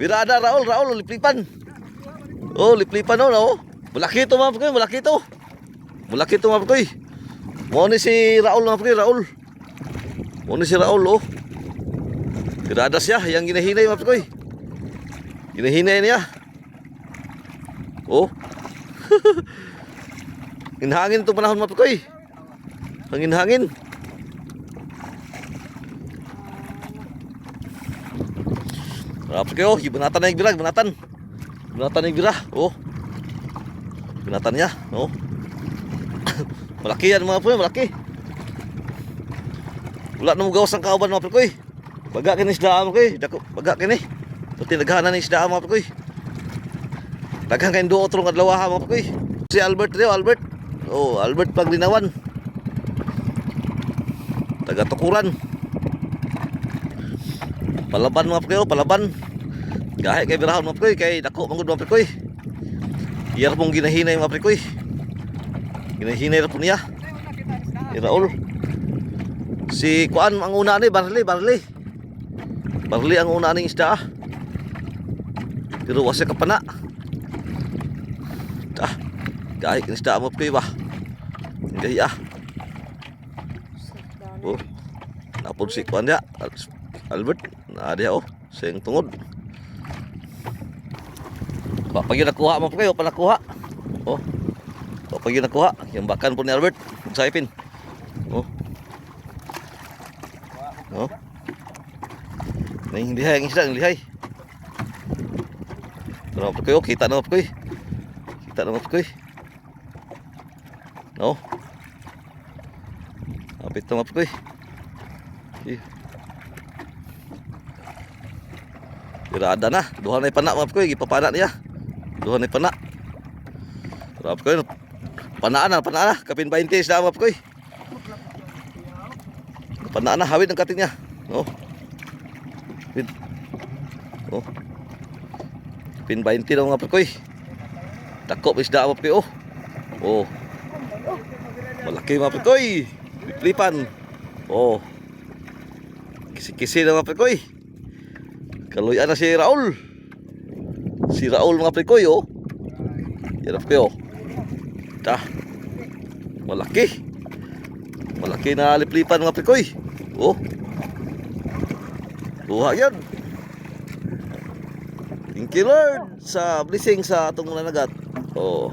Birada Raul, Raul liplipan. Oh, liplipan oh. Malaki to mga pre, malaki to. Malaki to mga pre. Mo ni si Raul mga pre, Raul. Mo ni si Raul oh. Birada siya, yang ginahinay mga pre. Ginahinay niya. Oh. Hinhangin itong panahon mga pre. Hangin-hangin. Apa kayo? Binatan na yung bira, binatan. Binatan na yung bira. Oh. Binatan niya, oh. Malaki yan mga pre, malaki. Wala na mo gawas ang kauban mga pre. Baga kini isdaan mga pre. Baga kini. Pati naghanan ng isdaan mga pre. Daghang kayo doon otro ng adlawaha mga pre. Si Albert rin, Albert. Oh, Albert Paglinawan. Taga-Tukuran. Palaban mga pre, palaban. Gahe kay birahon mga pre, kay dako mangud mga pre. Iyar pong ginahinay mga pre. Ginahinay ra po niya. Raul. Si Kuan ang una ni Barley. Barley ang una ning isda. Pero wasa ka pana. Gahe kini isda mga pre ba. Gahe Oh. Napon si Kuan dia. Albert, nah dia oh, sing tungod. Pagi nakuha mo kayo, pa nakuha. Oh. Pagi nakuha, yung bakan po ni Albert, saipin. Oh. Oh. Ning lihay ang isda, ning lihay. Pero po kayo, kita na po kayo. Kita na po kayo. No. Apit na po kayo. Birada na, duha na panak mga pre, gipapanak niya. Duha na panak. Sarap ko yun. Panaan na, kapin 20 isda mga pre. Panaan na, hawid ang kating niya. Oh. Oh. Kapin 20 na mga pre. Takop isda mga pre oh. Oh. Malaki mga pre. Lipan. Oh. Kisi-kisi na mga pre. Kaluyan na si Raul. Si Raul mga prekoy oh. Yarap kayo. Malaki. Malaki na liplipan mga prekoy. Oh. Buha yan. Thank you Lord sa blessing sa atong nanagat. Oh.